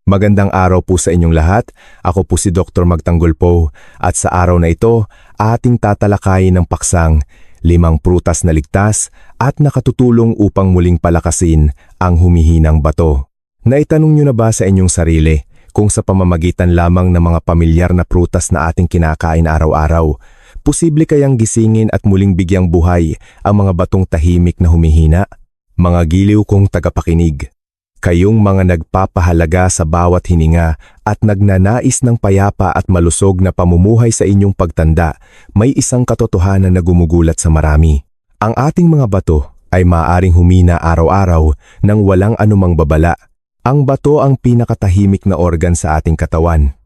Magandang araw po sa inyong lahat. Ako po si Dr. Magtanggol po at sa araw na ito, ating tatalakayin ng paksang 5 prutas na ligtas at nakatutulong upang muling palakasin ang humihinang bato. Naitanong nyo na ba sa inyong sarili kung sa pamamagitan lamang ng mga pamilyar na prutas na ating kinakain araw-araw, posible kayang gisingin at muling bigyang buhay ang mga batong tahimik na humihina? Mga giliw kong tagapakinig. Kayong mga nagpapahalaga sa bawat hininga at nagnanais ng payapa at malusog na pamumuhay sa inyong pagtanda, may isang katotohanan na gumugulat sa marami. Ang ating mga bato ay maaaring humina araw-araw nang walang anumang babala. Ang bato ang pinakatahimik na organ sa ating katawan.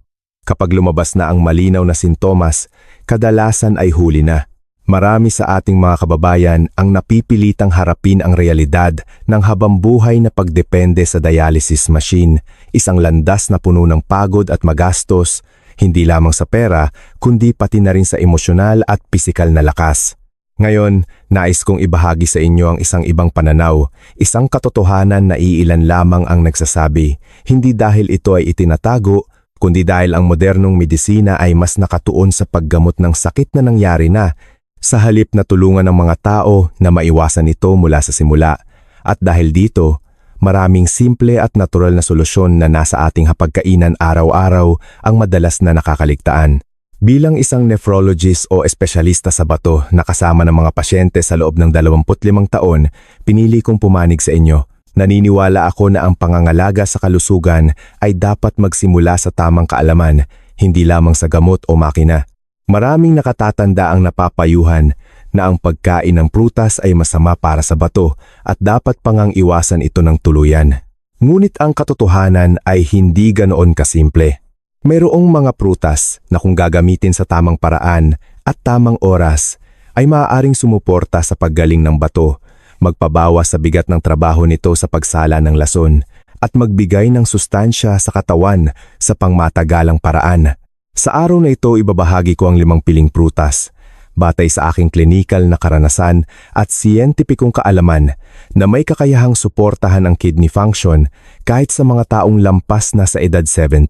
Kapag lumabas na ang malinaw na sintomas, kadalasan ay huli na. Marami sa ating mga kababayan ang napipilitang harapin ang realidad ng habambuhay na pagdepende sa dialysis machine, isang landas na puno ng pagod at magastos, hindi lamang sa pera, kundi pati na rin sa emosyonal at pisikal na lakas. Ngayon, nais kong ibahagi sa inyo ang isang ibang pananaw, isang katotohanan na iilan lamang ang nagsasabi, hindi dahil ito ay itinatago, kundi dahil ang modernong medisina ay mas nakatuon sa paggamot ng sakit na nangyari na, sa halip na tulungan ng mga tao na maiwasan ito mula sa simula. At dahil dito, maraming simple at natural na solusyon na nasa ating hapagkainan araw-araw ang madalas na nakakaligtaan. Bilang isang nephrologist o espesyalista sa bato na kasama ng mga pasyente sa loob ng 25 taon, pinili kong pumanig sa inyo. Naniniwala ako na ang pangangalaga sa kalusugan ay dapat magsimula sa tamang kaalaman, hindi lamang sa gamot o makina. Maraming nakatatanda ang napapayuhan na ang pagkain ng prutas ay masama para sa bato at dapat pangang iwasan ito ng tuluyan. Ngunit ang katotohanan ay hindi ganoon kasimple. Mayroong mga prutas na kung gagamitin sa tamang paraan at tamang oras ay maaaring sumuporta sa paggaling ng bato, magpabawas sa bigat ng trabaho nito sa pagsala ng lason, at magbigay ng sustansya sa katawan sa pangmatagalang paraan. Sa araw na ito, ibabahagi ko ang 5 piling prutas, batay sa aking klinikal na karanasan at siyentipikong kaalaman na may kakayahang suportahan ang kidney function kahit sa mga taong lampas na sa edad 70.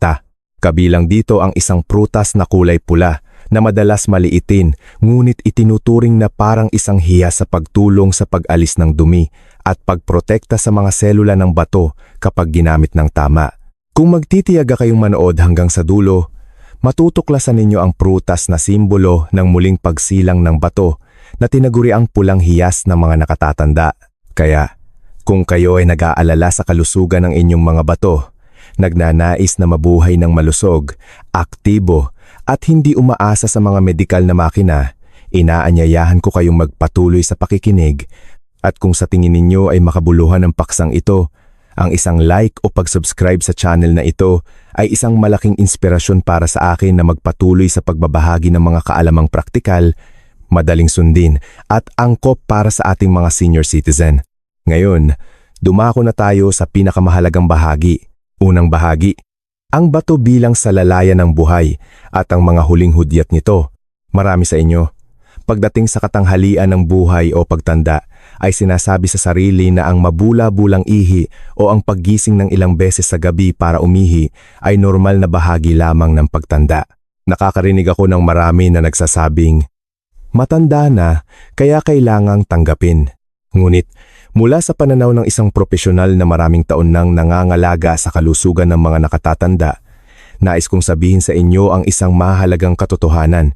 Kabilang dito ang isang prutas na kulay pula na madalas maliitin ngunit itinuturing na parang isang hiya sa pagtulong sa pag-alis ng dumi at pagprotekta sa mga selula ng bato kapag ginamit ng tama. Kung magtitiyaga kayong manood hanggang sa dulo, matutuklasan ninyo ang prutas na simbolo ng muling pagsilang ng bato na tinaguriang pulang hiyas ng mga nakatatanda. Kaya, kung kayo ay nag-aalala sa kalusugan ng inyong mga bato, nagnanais na mabuhay ng malusog, aktibo, at hindi umaasa sa mga medikal na makina, inaanyayahan ko kayong magpatuloy sa pakikinig at kung sa tingin ninyo ay makabuluhan ng paksang ito, ang isang like o pag-subscribe sa channel na ito ay isang malaking inspirasyon para sa akin na magpatuloy sa pagbabahagi ng mga kaalamang praktikal, madaling sundin at angkop para sa ating mga senior citizen. Ngayon, dumako na tayo sa pinakamahalagang bahagi. Unang bahagi, ang bato bilang salalayan ng buhay at ang mga huling hudyat nito. Marami sa inyo, pagdating sa katanghalian ng buhay o pagtanda, ay sinasabi sa sarili na ang mabula-bulang ihi o ang paggising ng ilang beses sa gabi para umihi ay normal na bahagi lamang ng pagtanda. Nakakarinig ako ng marami na nagsasabing, matanda na, kaya kailangang tanggapin. Ngunit, mula sa pananaw ng isang profesional na maraming taon nang nangangalaga sa kalusugan ng mga nakatatanda, nais kong sabihin sa inyo ang isang mahalagang katotohanan.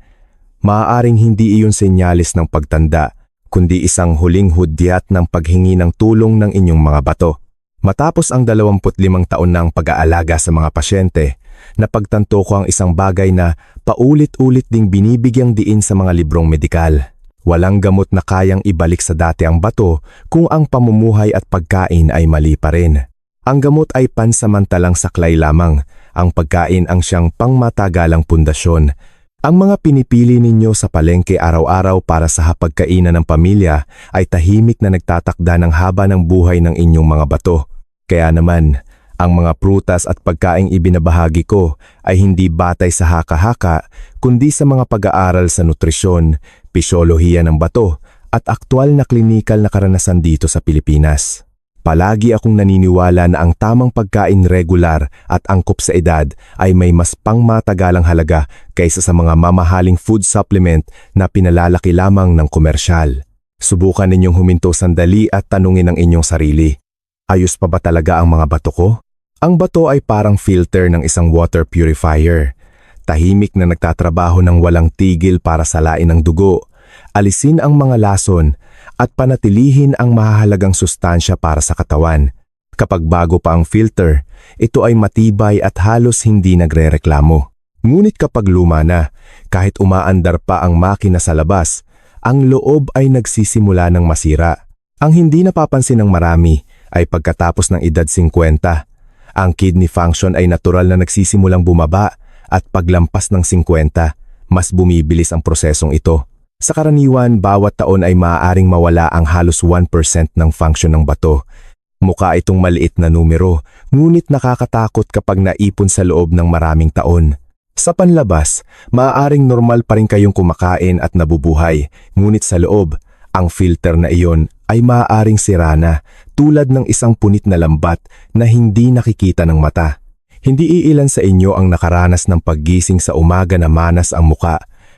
Maaaring hindi iyon senyales ng pagtanda, kundi isang huling hudyat ng paghingi ng tulong ng inyong mga bato. Matapos ang 25 taon ng pag-aalaga sa mga pasyente, napagtanto ko ang isang bagay na paulit-ulit ding binibigyang diin sa mga librong medikal. Walang gamot na kayang ibalik sa dati ang bato kung ang pamumuhay at pagkain ay mali pa rin. Ang gamot ay pansamantalang saklay lamang, ang pagkain ang siyang pangmatagalang pundasyon. Ang mga pinipili ninyo sa palengke araw-araw para sa hapagkainan ng pamilya ay tahimik na nagtatakda ng haba ng buhay ng inyong mga bato. Kaya naman, ang mga prutas at pagkaing ibinabahagi ko ay hindi batay sa haka-haka, kundi sa mga pag-aaral sa nutrisyon, pisyolohiya ng bato, at aktwal na klinikal na karanasan dito sa Pilipinas. Palagi akong naniniwala na ang tamang pagkain regular at angkop sa edad ay may mas pangmatagalang halaga kaysa sa mga mamahaling food supplement na pinalalaki lamang ng komersyal. Subukan ninyong huminto sandali at tanungin ang inyong sarili. Ayos pa ba talaga ang mga bato ko? Ang bato ay parang filter ng isang water purifier. Tahimik na nagtatrabaho ng walang tigil para salain ang dugo, alisin ang mga lason, at panatilihin ang mahahalagang sustansya para sa katawan. Kapag bago pa ang filter, ito ay matibay at halos hindi nagrereklamo. Ngunit kapag luma na, kahit umaandar pa ang makina sa labas, ang loob ay nagsisimula ng masira. Ang hindi napapansin ng marami ay pagkatapos ng edad 50. Ang kidney function ay natural na nagsisimulang bumaba at paglampas ng 50, mas bumibilis ang prosesong ito. Sa karaniwan, bawat taon ay maaaring mawala ang halos 1% ng function ng bato. Mukha itong maliit na numero, ngunit nakakatakot kapag naipon sa loob ng maraming taon. Sa panlabas, maaaring normal pa rin kayong kumakain at nabubuhay, ngunit sa loob, ang filter na iyon ay maaaring sira na, tulad ng isang punit na lambat na hindi nakikita ng mata. Hindi iilan sa inyo ang nakaranas ng paggising sa umaga na manas ang muka,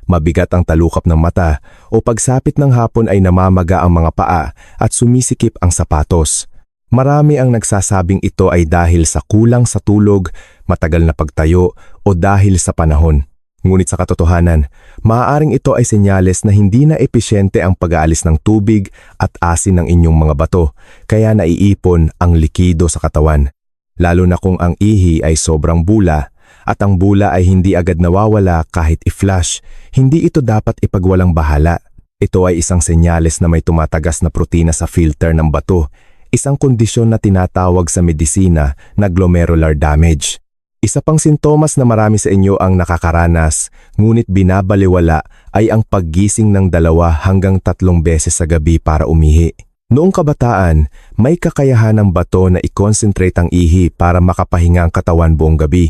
mabigat ang talukap ng mata, o pagsapit ng hapon ay namamaga ang mga paa at sumisikip ang sapatos. Marami ang nagsasabing ito ay dahil sa kulang sa tulog, matagal na pagtayo, o dahil sa panahon. Ngunit sa katotohanan, maaaring ito ay senyales na hindi na epesyente ang pag-aalis ng tubig at asin ng inyong mga bato, kaya naiipon ang likido sa katawan. Lalo na kung ang ihi ay sobrang bula, at ang bula ay hindi agad nawawala kahit i-flush, hindi ito dapat ipagwalang bahala. Ito ay isang senyales na may tumatagas na protina sa filter ng bato, isang kondisyon na tinatawag sa medisina na glomerular damage. Isa pang sintomas na marami sa inyo ang nakakaranas, ngunit binabaliwala ay ang paggising ng 2 hanggang 3 beses sa gabi para umihi. Noong kabataan, may kakayahan ng bato na i-concentrate ang ihi para makapahinga ang katawan buong gabi.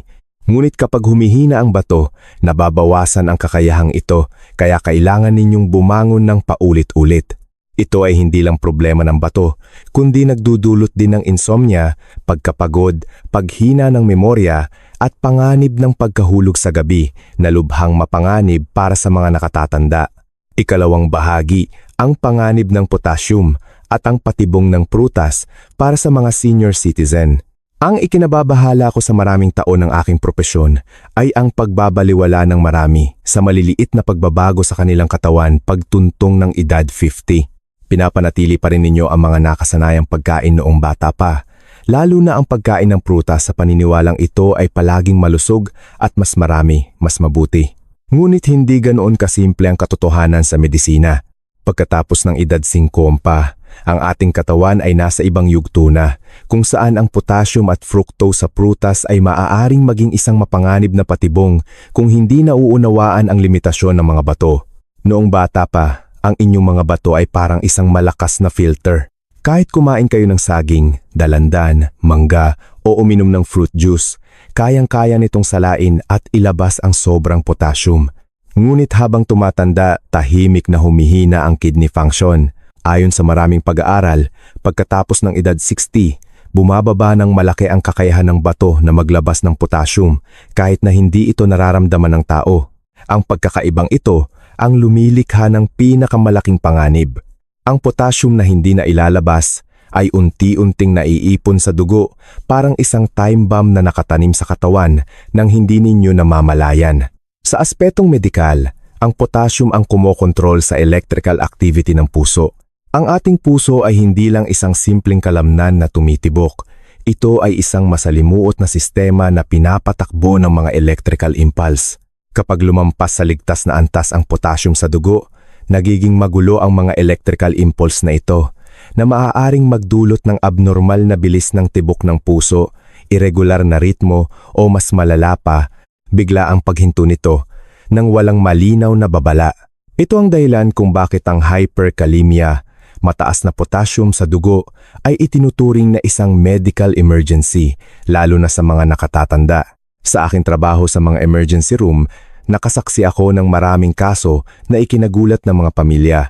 Ngunit kapag humihina ang bato, nababawasan ang kakayahang ito, kaya kailangan ninyong bumangon ng paulit-ulit. Ito ay hindi lang problema ng bato, kundi nagdudulot din ng insomnia, pagkapagod, paghina ng memorya, at panganib ng pagkahulog sa gabi na lubhang mapanganib para sa mga nakatatanda. Ikalawang bahagi, ang panganib ng potassium at ang patibong ng prutas para sa mga senior citizen. Ang ikinababahala ko sa maraming taon ng aking propesyon ay ang pagbabaliwala ng marami sa maliliit na pagbabago sa kanilang katawan pagtuntong ng edad 50. Pinapanatili pa rin ninyo ang mga nakasanayang pagkain noong bata pa, lalo na ang pagkain ng prutas sa paniniwalang ito ay palaging malusog at mas marami, mas mabuti. Ngunit hindi ganoon kasimple ang katotohanan sa medisina. Pagkatapos ng edad 50, ang ating katawan ay nasa ibang yugto na, kung saan ang potassium at fructose sa prutas ay maaaring maging isang mapanganib na patibong kung hindi nauunawaan ang limitasyon ng mga bato. Noong bata pa, ang inyong mga bato ay parang isang malakas na filter. Kahit kumain kayo ng saging, dalandan, mangga o uminom ng fruit juice, kayang-kaya nitong salain at ilabas ang sobrang potassium. Ngunit habang tumatanda, tahimik na humihina ang kidney function. Ayon sa maraming pag-aaral, pagkatapos ng edad 60, bumababa ng malaki ang kakayahan ng bato na maglabas ng potassium kahit na hindi ito nararamdaman ng tao. Ang pagkakaibang ito ang lumilikha ng pinakamalaking panganib. Ang potassium na hindi na ilalabas ay unti-unting naiipon sa dugo, parang isang time bomb na nakatanim sa katawan nang hindi ninyo namamalayan. Sa aspetong medikal, ang potassium ang kumokontrol sa electrical activity ng puso. Ang ating puso ay hindi lang isang simpleng kalamnan na tumitibok. Ito ay isang masalimuot na sistema na pinapatakbo ng mga electrical impulse. Kapag lumampas sa ligtas na antas ang potassium sa dugo, nagiging magulo ang mga electrical impulse na ito, na maaaring magdulot ng abnormal na bilis ng tibok ng puso, irregular na ritmo o mas malala pa, bigla ang paghinto nito nang walang malinaw na babala. Ito ang dahilan kung bakit ang hyperkalemia, mataas na potassium sa dugo, ay itinuturing na isang medical emergency, lalo na sa mga nakatatanda. Sa aking trabaho sa mga emergency room, nakasaksi ako ng maraming kaso na ikinagulat ng mga pamilya.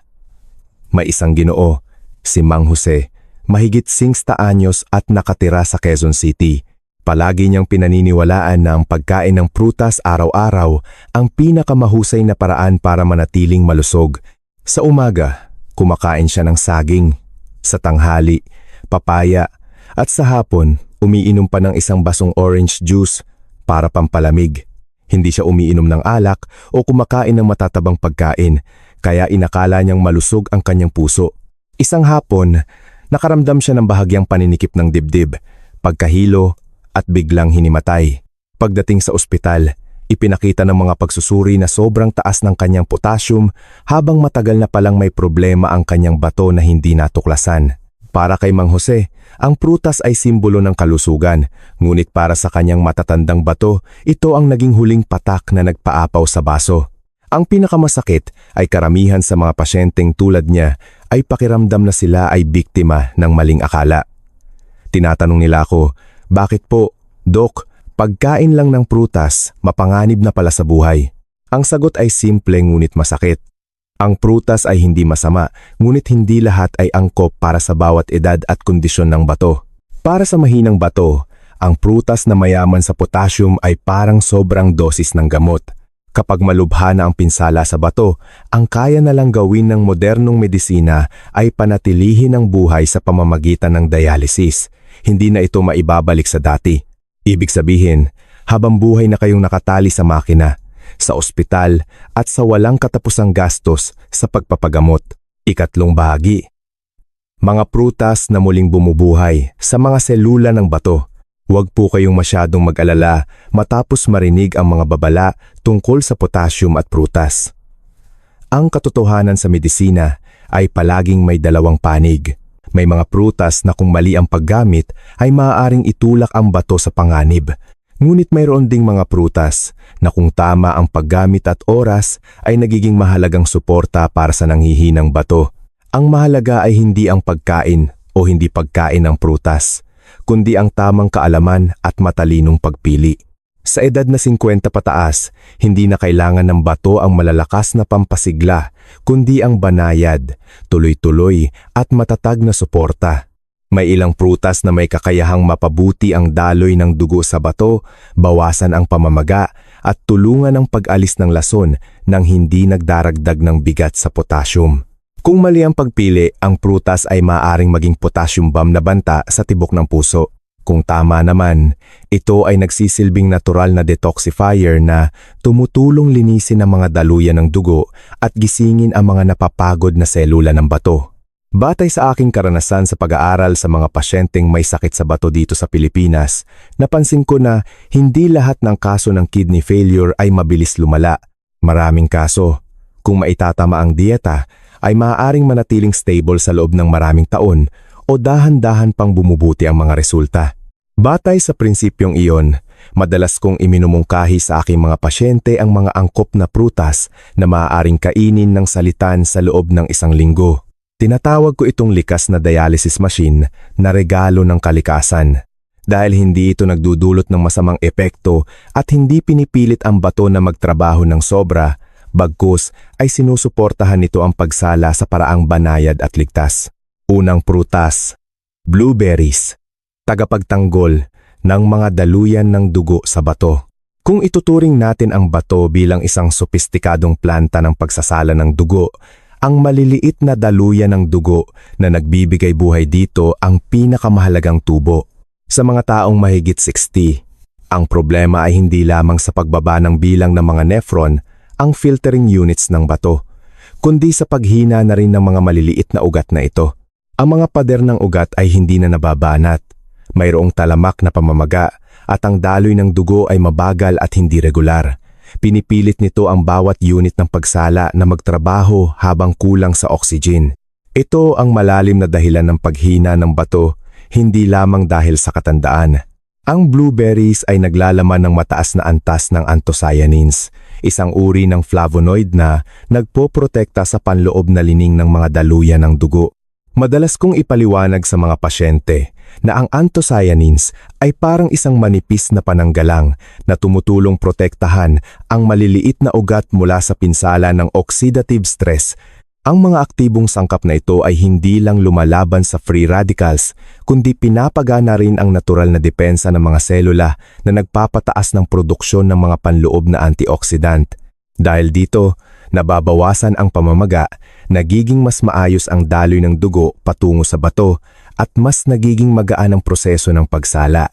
May isang Ginoo, si Mang Jose, mahigit 60 anyos at nakatira sa Quezon City. Palagi niyang pinaniniwalaan na ang pagkain ng prutas araw-araw ang pinakamahusay na paraan para manatiling malusog. Sa umaga, kumakain siya ng saging. Sa tanghali, papaya. At sa hapon, umiinom pa ng isang basong orange juice para pampalamig. Hindi siya umiinom ng alak o kumakain ng matatabang pagkain, kaya inakala niyang malusog ang kanyang puso. Isang hapon, nakaramdam siya ng bahagyang paninikip ng dibdib, pagkahilo, at biglang hinimatay. Pagdating sa ospital, ipinakita ng mga pagsusuri na sobrang taas ng kanyang potassium habang matagal na palang may problema ang kanyang bato na hindi natuklasan. Para kay Mang Jose, ang prutas ay simbolo ng kalusugan, ngunit para sa kanyang matatandang bato, ito ang naging huling patak na nagpaapaw sa baso. Ang pinakamasakit ay karamihan sa mga pasyenteng tulad niya ay pakiramdam na sila ay biktima ng maling akala. Tinatanong nila ako, bakit po, Dok, pagkain lang ng prutas, mapanganib na pala sa buhay? Ang sagot ay simple ngunit masakit. Ang prutas ay hindi masama, ngunit hindi lahat ay angkop para sa bawat edad at kondisyon ng bato. Para sa mahinang bato, ang prutas na mayaman sa potassium ay parang sobrang dosis ng gamot. Kapag malubha na ang pinsala sa bato, ang kaya na lang gawin ng modernong medisina ay panatilihin ang buhay sa pamamagitan ng dialysis. Hindi na ito maibabalik sa dati. Ibig sabihin, habang buhay na kayong nakatali sa makina, sa ospital at sa walang katapusang gastos sa pagpapagamot. Ikatlong bahagi. Mga prutas na muling bumubuhay sa mga selula ng bato. Huwag po kayong masyadong mag-alala matapos marinig ang mga babala tungkol sa potassium at prutas. Ang katotohanan sa medisina ay palaging may dalawang panig. May mga prutas na kung mali ang paggamit ay maaaring itulak ang bato sa panganib. Ngunit mayroon ding mga prutas na kung tama ang paggamit at oras ay nagiging mahalagang suporta para sa nanghihinang bato. Ang mahalaga ay hindi ang pagkain o hindi pagkain ng prutas, kundi ang tamang kaalaman at matalinong pagpili. Sa edad na 50 pataas, hindi na kailangan ng bato ang malalakas na pampasigla, kundi ang banayad, tuloy-tuloy at matatag na suporta. May ilang prutas na may kakayahang mapabuti ang daloy ng dugo sa bato, bawasan ang pamamaga at tulungan ang pag-alis ng lason nang hindi nagdaragdag ng bigat sa potassium. Kung mali ang pagpili, ang prutas ay maaaring maging potassium bomb na banta sa tibok ng puso. Kung tama naman, ito ay nagsisilbing natural na detoxifier na tumutulong linisin ang mga daluyan ng dugo at gisingin ang mga napapagod na selula ng bato. Batay sa aking karanasan sa pag-aaral sa mga pasyenteng may sakit sa bato dito sa Pilipinas, napansin ko na hindi lahat ng kaso ng kidney failure ay mabilis lumala. Maraming kaso, kung maitatama ang dieta, ay maaaring manatiling stable sa loob ng maraming taon o dahan-dahan pang bumubuti ang mga resulta. Batay sa prinsipyong iyon, madalas kong iminumungkahi sa aking mga pasyente ang mga angkop na prutas na maaaring kainin ng salitan sa loob ng isang linggo. Tinatawag ko itong likas na dialysis machine na regalo ng kalikasan. Dahil hindi ito nagdudulot ng masamang epekto at hindi pinipilit ang bato na magtrabaho ng sobra, bagkus ay sinusuportahan nito ang pagsala sa paraang banayad at ligtas. Unang prutas, blueberries, tagapagtanggol ng mga daluyan ng dugo sa bato. Kung ituturing natin ang bato bilang isang sopistikadong planta ng pagsasala ng dugo, ang maliliit na daluyan ng dugo na nagbibigay buhay dito ang pinakamahalagang tubo. Sa mga taong mahigit 60, ang problema ay hindi lamang sa pagbaba ng bilang ng mga nephron, ang filtering units ng bato, kundi sa paghina na rin ng mga maliliit na ugat na ito. Ang mga pader ng ugat ay hindi na nababanat, mayroong talamak na pamamaga at ang daloy ng dugo ay mabagal at hindi regular. Pinipilit nito ang bawat unit ng pagsala na magtrabaho habang kulang sa oxygen. Ito ang malalim na dahilan ng paghina ng bato, hindi lamang dahil sa katandaan. Ang blueberries ay naglalaman ng mataas na antas ng anthocyanins, isang uri ng flavonoid na nagpoprotekta sa panloob na lining ng mga daluyan ng dugo. Madalas kong ipaliwanag sa mga pasyente na ang anthocyanins ay parang isang manipis na pananggalang na tumutulong protektahan ang maliliit na ugat mula sa pinsala ng oxidative stress Ang mga aktibong sangkap na ito ay hindi lang lumalaban sa free radicals, kundi pinapagana rin ang natural na depensa ng mga selula na nagpapataas ng produksyon ng mga panloob na antioxidant. Dahil dito, nababawasan ang pamamaga, nagiging mas maayos ang daloy ng dugo patungo sa bato, at mas nagiging magaan ang proseso ng pagsala.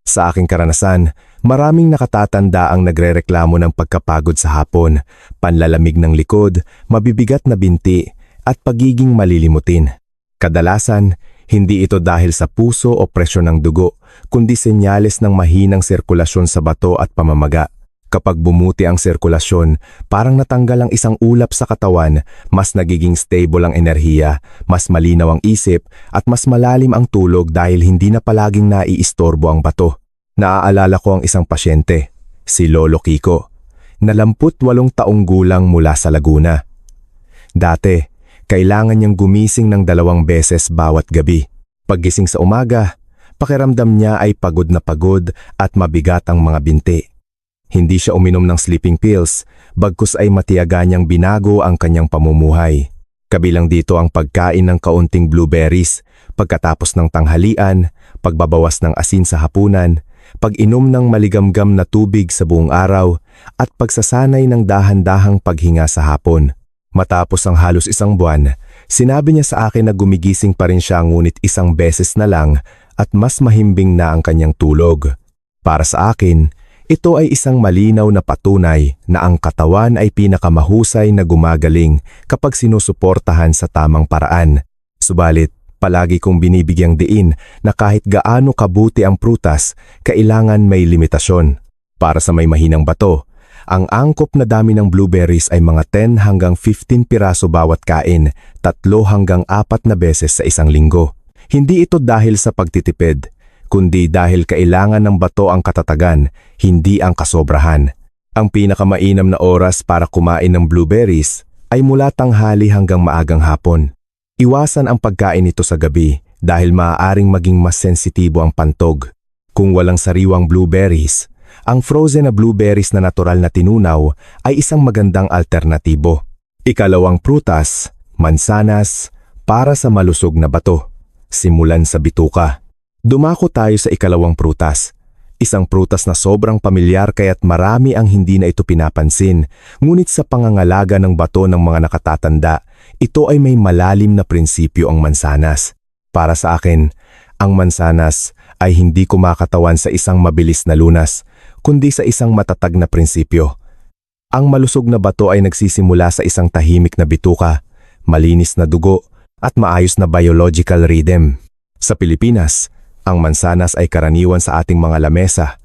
Sa aking karanasan, maraming nakatatanda ang nagrereklamo ng pagkapagod sa hapon, panlalamig ng likod, mabibigat na binti, at pagiging malilimutin. Kadalasan, hindi ito dahil sa puso o presyon ng dugo, kundi senyales ng mahinang sirkulasyon sa bato at pamamaga. Kapag bumuti ang sirkulasyon, parang natanggal ang isang ulap sa katawan, mas nagiging stable ang enerhiya, mas malinaw ang isip, at mas malalim ang tulog dahil hindi na palaging naiistorbo ang bato. Naaalala ko ang isang pasyente, si Lolo Kiko, na 28 taong gulang mula sa Laguna. Dati, kailangan niyang gumising ng 2 beses bawat gabi. Paggising sa umaga, pakiramdam niya ay pagod na pagod at mabigat ang mga binti. Hindi siya uminom ng sleeping pills, bagkus ay matiyaga niyang binago ang kanyang pamumuhay. Kabilang dito ang pagkain ng kaunting blueberries, pagkatapos ng tanghalian, pagbabawas ng asin sa hapunan, pag-inom ng maligamgam na tubig sa buong araw, at pagsasanay ng dahan-dahang paghinga sa hapon. Matapos ang halos 1 buwan, sinabi niya sa akin na gumigising pa rin siya ngunit 1 beses na lang at mas mahimbing na ang kanyang tulog. Para sa akin, ito ay isang malinaw na patunay na ang katawan ay pinakamahusay na gumagaling kapag sinusuportahan sa tamang paraan. Subalit, palagi kong binibigyang diin na kahit gaano kabuti ang prutas, kailangan may limitasyon. Para sa may mahinang bato, ang angkop na dami ng blueberries ay mga 10 hanggang 15 piraso bawat kain, 3 hanggang 4 na beses sa 1 linggo. Hindi ito dahil sa pagtitipid, kundi dahil kailangan ng bato ang katatagan, hindi ang kasobrahan. Ang pinakamainam na oras para kumain ng blueberries ay mula tanghali hanggang maagang hapon. Iwasan ang pagkain nito sa gabi dahil maaaring maging mas sensitibo ang pantog. Kung walang sariwang blueberries, ang frozen na blueberries na natural na tinunaw ay isang magandang alternatibo. Ikalawang prutas, mansanas, para sa malusog na bato. Simulan sa bituka. Dumako tayo sa ikalawang prutas. Isang prutas na sobrang pamilyar kaya't marami ang hindi na ito pinapansin, ngunit sa pangangalaga ng bato ng mga nakatatanda, ito ay may malalim na prinsipyo ang mansanas. Para sa akin, ang mansanas ay hindi kumakatawan sa isang mabilis na lunas, kundi sa isang matatag na prinsipyo. Ang malusog na bato ay nagsisimula sa isang tahimik na bituka, malinis na dugo, at maayos na biological rhythm. Sa Pilipinas, ang mansanas ay karaniwan sa ating mga lamesa.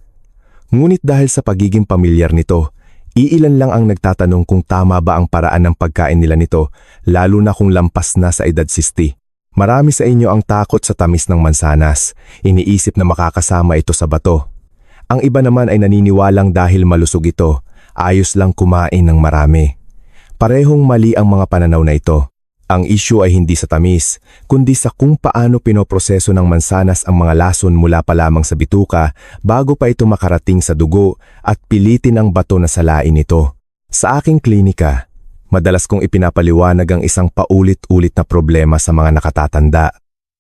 Ngunit dahil sa pagiging pamilyar nito, iilan lang ang nagtatanong kung tama ba ang paraan ng pagkain nila nito, lalo na kung lampas na sa edad 60. Marami sa inyo ang takot sa tamis ng mansanas, iniisip na makakasama ito sa bato. Ang iba naman ay naniniwalang dahil malusog ito, ayos lang kumain ng marami. Parehong mali ang mga pananaw na ito. Ang issue ay hindi sa tamis, kundi sa kung paano pinoproseso ng mansanas ang mga lason mula pa lamang sa bituka bago pa ito makarating sa dugo at pilitin ang bato na salain ito. Sa aking klinika, madalas kong ipinapaliwanag ang isang paulit-ulit na problema sa mga nakatatanda.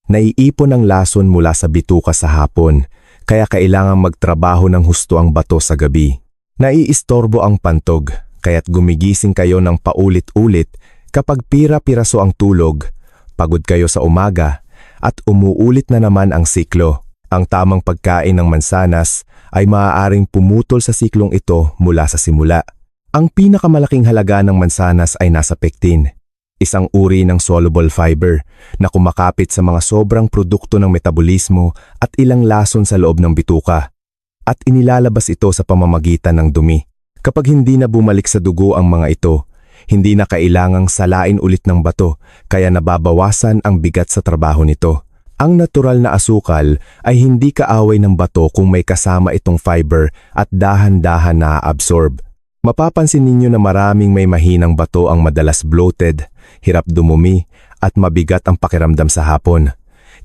Naiipon ang lason mula sa bituka sa hapon, kaya kailangang magtrabaho ng husto ang bato sa gabi. Naiistorbo ang pantog, kaya't gumigising kayo ng paulit-ulit. Kapag pira-piraso ang tulog, pagod kayo sa umaga, at umuulit na naman ang siklo. Ang tamang pagkain ng mansanas ay maaaring pumutol sa siklong ito mula sa simula. Ang pinakamalaking halaga ng mansanas ay nasa pectin, isang uri ng soluble fiber na kumakapit sa mga sobrang produkto ng metabolismo at ilang lason sa loob ng bituka. At inilalabas ito sa pamamagitan ng dumi. Kapag hindi na bumalik sa dugo ang mga ito, hindi na kailangang salain ulit ng bato, kaya nababawasan ang bigat sa trabaho nito. Ang natural na asukal ay hindi kaaway ng bato kung may kasama itong fiber at dahan-dahan na-absorb. Mapapansin ninyo na maraming may mahinang bato ang madalas bloated, hirap dumumi, at mabigat ang pakiramdam sa hapon.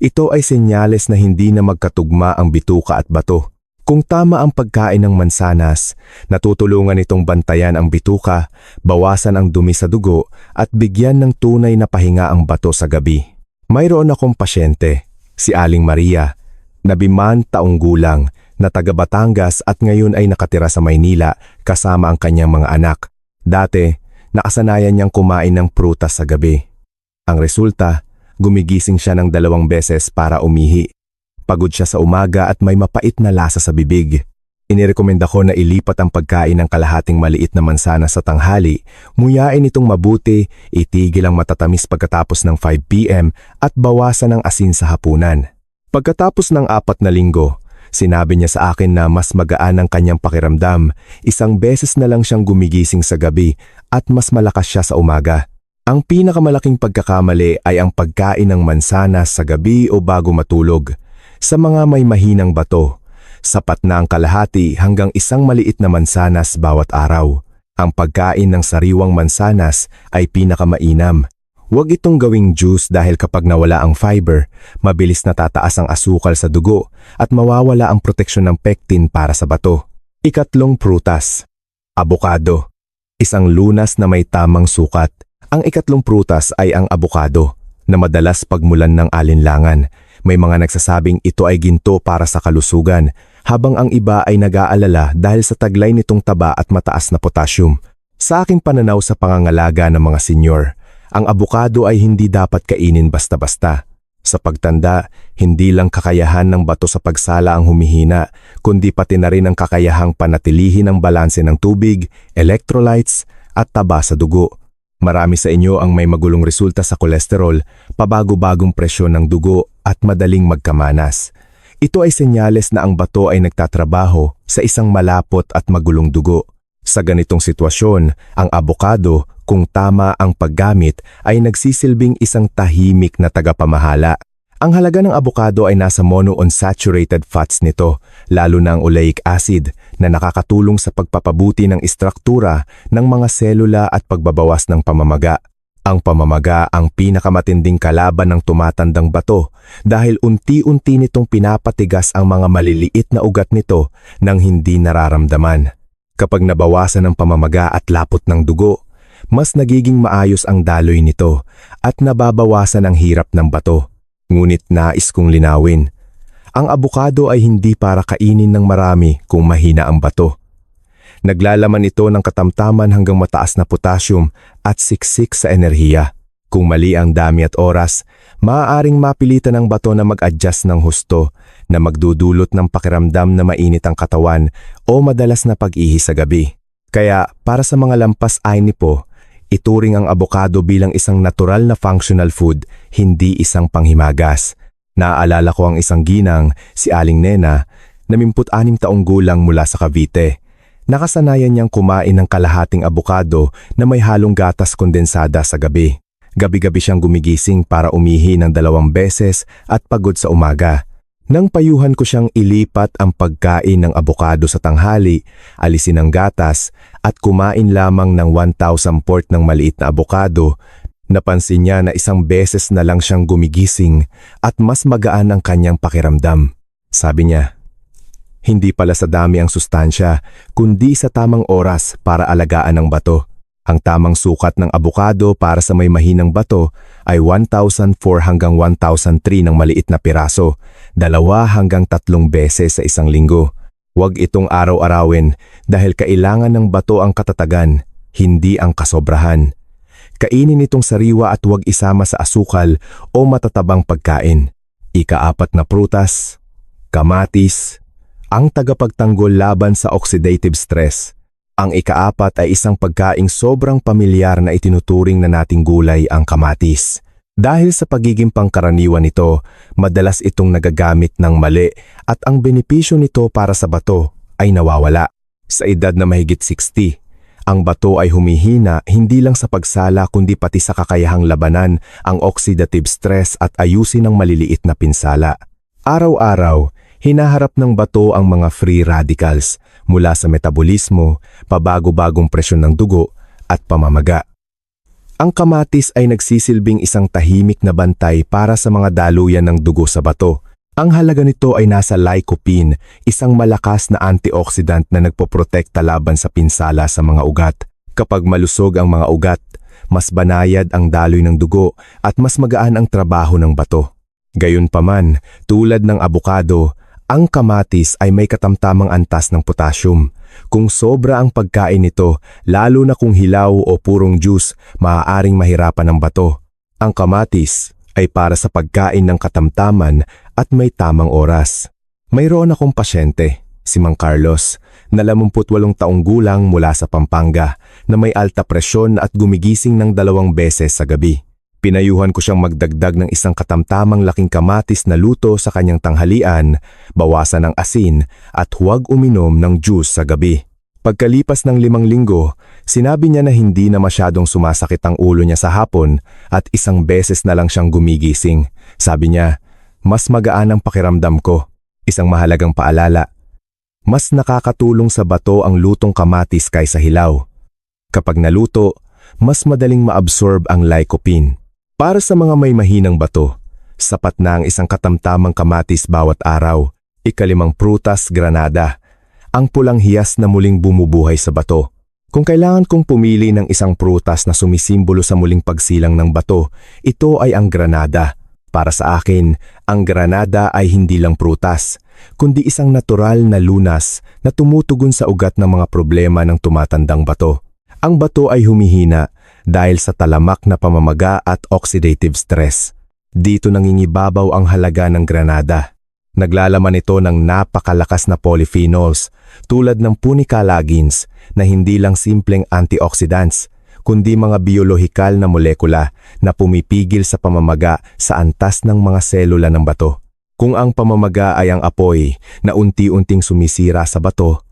Ito ay senyales na hindi na magkatugma ang bituka at bato. Kung tama ang pagkain ng mansanas, natutulungan itong bantayan ang bituka, bawasan ang dumi sa dugo at bigyan ng tunay na pahinga ang bato sa gabi. Mayroon akong pasyente, si Aling Maria, na 5 taong gulang, na taga Batangas at ngayon ay nakatira sa Maynila kasama ang kanyang mga anak. Dati, nakasanayan niyang kumain ng prutas sa gabi. Ang resulta, gumigising siya ng 2 beses para umihi. Pagod siya sa umaga at may mapait na lasa sa bibig. Inirekomenda ko na ilipat ang pagkain ng kalahating maliit na mansanas sa tanghali, muyain itong mabuti, itigil ang matatamis pagkatapos ng 5 p.m. at bawasan ang asin sa hapunan. Pagkatapos ng 4 na linggo, sinabi niya sa akin na mas magaan ang kanyang pakiramdam, 1 beses na lang siyang gumigising sa gabi at mas malakas siya sa umaga. Ang pinakamalaking pagkakamali ay ang pagkain ng mansanas sa gabi o bago matulog. Sa mga may mahinang bato, sapat na ang kalahati hanggang 1 maliit na mansanas bawat araw. Ang pagkain ng sariwang mansanas ay pinakamainam. Huwag itong gawing juice dahil kapag nawala ang fiber, mabilis na tataas ang asukal sa dugo at mawawala ang proteksyon ng pectin para sa bato. 3 prutas. Abokado. Isang lunas na may tamang sukat. Ang 3 prutas ay ang abokado, na madalas pagmulan ng alinlangan. May mga nagsasabing ito ay ginto para sa kalusugan, habang ang iba ay nag-aalala dahil sa taglay nitong taba at mataas na potassium. Sa aking pananaw sa pangangalaga ng mga senyor, ang abokado ay hindi dapat kainin basta-basta. Sa pagtanda, hindi lang kakayahan ng bato sa pagsala ang humihina, kundi pati na rin ang kakayahang panatilihin ang balanse ng tubig, electrolytes, at taba sa dugo. Marami sa inyo ang may magulong resulta sa kolesterol, pabago-bagong presyon ng dugo at madaling magkamanas. Ito ay senyales na ang bato ay nagtatrabaho sa isang malapot at magulong dugo. Sa ganitong sitwasyon, ang abokado, kung tama ang paggamit, ay nagsisilbing isang tahimik na tagapamahala. Ang halaga ng abokado ay nasa monounsaturated fats nito, lalo na ang oleic acid, na nakakatulong sa pagpapabuti ng istruktura ng mga selula at pagbabawas ng pamamaga. Ang pamamaga ang pinakamatinding kalaban ng tumatandang bato dahil unti-unti nitong pinapatigas ang mga maliliit na ugat nito nang hindi nararamdaman. Kapag nabawasan ang pamamaga at lapot ng dugo, mas nagiging maayos ang daloy nito at nababawasan ang hirap ng bato. Ngunit nais kong linawin, ang abokado ay hindi para kainin ng marami kung mahina ang bato. Naglalaman ito ng katamtaman hanggang mataas na potassium at siksik sa enerhiya. Kung mali ang dami at oras, maaaring mapilitan ng bato na mag-adjust ng husto na magdudulot ng pakiramdam na mainit ang katawan o madalas na pag-ihi sa gabi. Kaya para sa mga lampas ayni po, ituring ang abokado bilang isang natural na functional food, hindi isang panghimagas. Naaalala ko ang isang ginang, si Aling Nena, na 56 taong gulang mula sa Cavite. Nakasanayan niyang kumain ng kalahating abokado na may halong gatas kondensada sa gabi. Gabi-gabi siyang gumigising para umihi ng 2 beses at pagod sa umaga. Nang payuhan ko siyang ilipat ang pagkain ng abokado sa tanghali, alisin ang gatas at kumain lamang ng 1,000 port ng maliit na abokado, napansin niya na 1 beses na lang siyang gumigising at mas magaan ang kanyang pakiramdam. Sabi niya, hindi pala sa dami ang sustansya, kundi sa tamang oras para alagaan ang bato. Ang tamang sukat ng abokado para sa may mahinang bato ay 1,004 hanggang 1,003 ng maliit na piraso, 2 hanggang 3 beses sa isang linggo. Huwag itong araw-arawin dahil kailangan ng bato ang katatagan, hindi ang kasobrahan. Kainin itong sariwa at huwag isama sa asukal o matatabang pagkain. 4 na prutas, kamatis, ang tagapagtanggol laban sa oxidative stress. Ang 4 ay isang pagkaing sobrang pamilyar na itinuturing na nating gulay ang kamatis. Dahil sa pagiging pangkaraniwan nito, madalas itong nagagamit ng mali at ang benepisyo nito para sa bato ay nawawala. Sa edad na mahigit 60, ang bato ay humihina hindi lang sa pagsala kundi pati sa kakayahang labanan ang oxidative stress at ayusin ang maliliit na pinsala. Araw-araw, hinaharap ng bato ang mga free radicals mula sa metabolismo, pabago-bagong presyon ng dugo at pamamaga. Ang kamatis ay nagsisilbing isang tahimik na bantay para sa mga daluyan ng dugo sa bato. Ang halaga nito ay nasa lycopene, isang malakas na antioxidant na nagpoprotekta laban sa pinsala sa mga ugat. Kapag malusog ang mga ugat, mas banayad ang daloy ng dugo at mas magaan ang trabaho ng bato. Gayunpaman, tulad ng abukado, ang kamatis ay may katamtamang antas ng potassium. Kung sobra ang pagkain nito, lalo na kung hilaw o purong juice, maaaring mahirapan ang bato. Ang kamatis ay para sa pagkain ng katamtaman at may tamang oras. Mayroon akong pasyente, si Mang Carlos, na 88 taong gulang mula sa Pampanga, na may alta presyon at gumigising ng 2 beses sa gabi. Pinayuhan ko siyang magdagdag ng isang katamtamang laking kamatis na luto sa kanyang tanghalian, bawasan ng asin at huwag uminom ng juice sa gabi. Pagkalipas ng 5 linggo, sinabi niya na hindi na masyadong sumasakit ang ulo niya sa hapon at 1 beses na lang siyang gumigising. Sabi niya, mas magaan ang pakiramdam ko. Isang mahalagang paalala, mas nakakatulong sa bato ang lutong kamatis kaysa hilaw. Kapag naluto, mas madaling maabsorb ang lycopene. Para sa mga may mahinang bato, sapat na ang isang katamtamang kamatis bawat araw. 5 prutas, granada, ang pulang hiyas na muling bumubuhay sa bato. Kung kailangan kong pumili ng isang prutas na sumisimbolo sa muling pagsilang ng bato, ito ay ang granada. Para sa akin, ang granada ay hindi lang prutas, kundi isang natural na lunas na tumutugon sa ugat ng mga problema ng tumatandang bato. Ang bato ay humihina dahil sa talamak na pamamaga at oxidative stress. Dito nangingibabaw ang halaga ng granada. Naglalaman ito ng napakalakas na polyphenols tulad ng punica lagins na hindi lang simpleng antioxidants, kundi mga biolohikal na molekula na pumipigil sa pamamaga sa antas ng mga selula ng bato. Kung ang pamamaga ay ang apoy na unti-unting sumisira sa bato,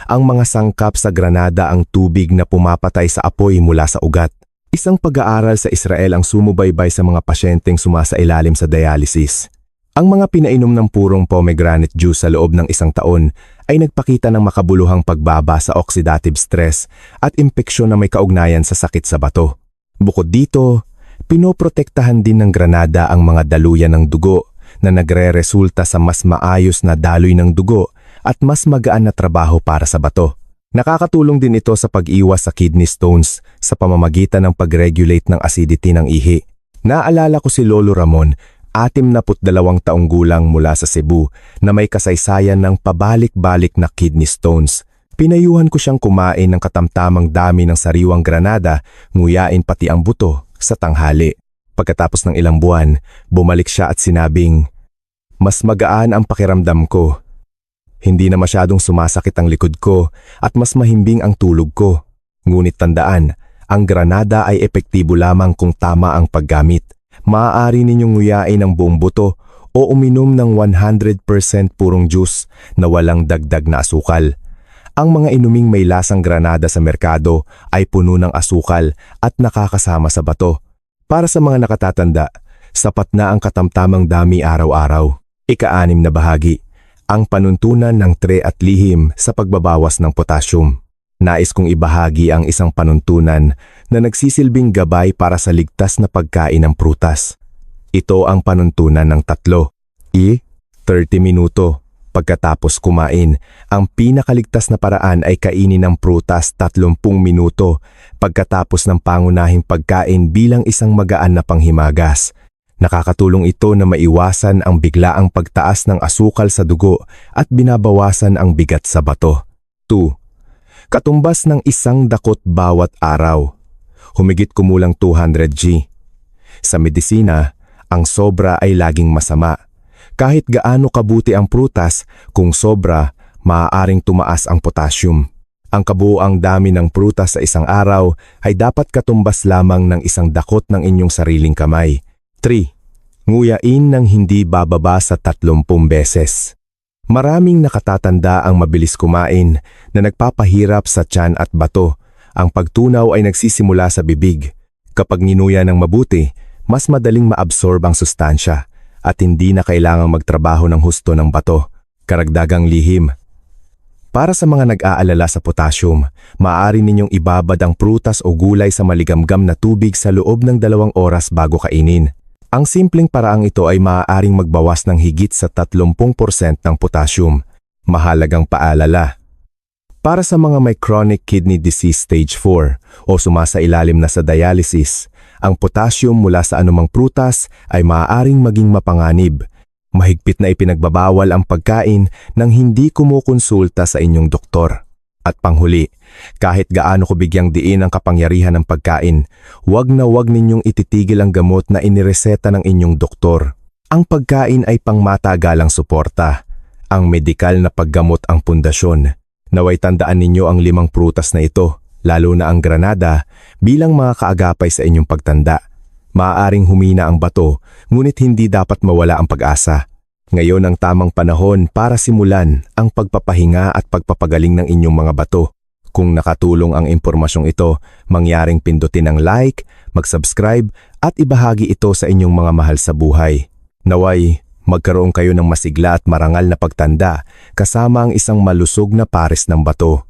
ang mga sangkap sa granada ang tubig na pumapatay sa apoy mula sa ugat. Isang pag-aaral sa Israel ang sumubaybay sa mga pasyenteng sumasailalim sa dialysis. Ang mga pinainom ng purong pomegranate juice sa loob ng 1 taon ay nagpakita ng makabuluhang pagbaba sa oxidative stress at impeksyon na may kaugnayan sa sakit sa bato. Bukod dito, pinoprotektahan din ng granada ang mga daluyan ng dugo na nagre-resulta sa mas maayos na daloy ng dugo at mas magaan na trabaho para sa bato. Nakakatulong din ito sa pag-iwas sa kidney stones sa pamamagitan ng pag-regulate ng acidity ng ihi. Naalala ko si Lolo Ramon, 62 taong gulang mula sa Cebu, na may kasaysayan ng pabalik-balik na kidney stones. Pinayuhan ko siyang kumain ng katamtamang dami ng sariwang granada, nguyain pati ang buto sa tanghali. Pagkatapos ng ilang buwan, bumalik siya at sinabing, "Mas magaan ang pakiramdam ko. Hindi na masyadong sumasakit ang likod ko at mas mahimbing ang tulog ko. Ngunit tandaan, ang granada ay epektibo lamang kung tama ang paggamit. Maaari ninyong nguyain ang buong buto o uminom ng 100% purong juice na walang dagdag na asukal. Ang mga inuming may lasang granada sa merkado ay puno ng asukal at nakakasama sa bato. Para sa mga nakatatanda, sapat na ang katamtamang dami araw-araw." Ika-6 na bahagi, ang panuntunan ng tre at lihim sa pagbabawas ng potassium. Nais kong ibahagi ang isang panuntunan na nagsisilbing gabay para sa ligtas na pagkain ng prutas. Ito ang panuntunan ng 30 minuto. Pagkatapos kumain, ang pinakaligtas na paraan ay kainin ng prutas 30 minuto pagkatapos ng pangunahing pagkain bilang isang magaan na panghimagas. Nakakatulong ito na maiwasan ang biglaang pagtaas ng asukal sa dugo at binabawasan ang bigat sa bato. 2. Katumbas ng 1 dakot bawat araw. Humigit kumulang 200 g. Sa medisina, ang sobra ay laging masama. Kahit gaano kabuti ang prutas, kung sobra, maaaring tumaas ang potassium. Ang kabuuang dami ng prutas sa isang araw ay dapat katumbas lamang ng 1 dakot ng inyong sariling kamay. 3. Nguyain ng hindi bababa sa 30 beses. Maraming nakatatanda ang mabilis kumain na nagpapahirap sa tiyan at bato. Ang pagtunaw ay nagsisimula sa bibig. Kapag ninuya ng mabuti, mas madaling maabsorb ang sustansya at hindi na kailangang magtrabaho ng husto ng bato. Karagdagang lihim. Para sa mga nag-aalala sa potassium, maaari ninyong ibabad ang prutas o gulay sa maligamgam na tubig sa loob ng 2 oras bago kainin. Ang simpleng paraang ito ay maaaring magbawas ng higit sa 30% ng potassium. Mahalagang paalala. Para sa mga may chronic kidney disease stage 4 o sumasailalim na sa dialysis, ang potassium mula sa anumang prutas ay maaaring maging mapanganib. Mahigpit na ipinagbabawal ang pagkain nang hindi kumukonsulta sa inyong doktor. At panghuli, kahit gaano ko bigyang diin ang kapangyarihan ng pagkain, huwag ninyong ititigil ang gamot na inireseta ng inyong doktor. Ang pagkain ay pangmatagalang suporta. Ang medikal na paggamot ang pundasyon. Naway tandaan ninyo ang 5 prutas na ito, lalo na ang granada, bilang mga kaagapay sa inyong pagtanda. Maaaring humina ang bato, ngunit hindi dapat mawala ang pag-asa. Ngayon ang tamang panahon para simulan ang pagpapahinga at pagpapagaling ng inyong mga bato. Kung nakatulong ang impormasyong ito, mangyaring pindutin ang like, mag-subscribe at ibahagi ito sa inyong mga mahal sa buhay. Naway, magkaroon kayo ng masigla at marangal na pagtanda kasama ang isang malusog na pares ng bato.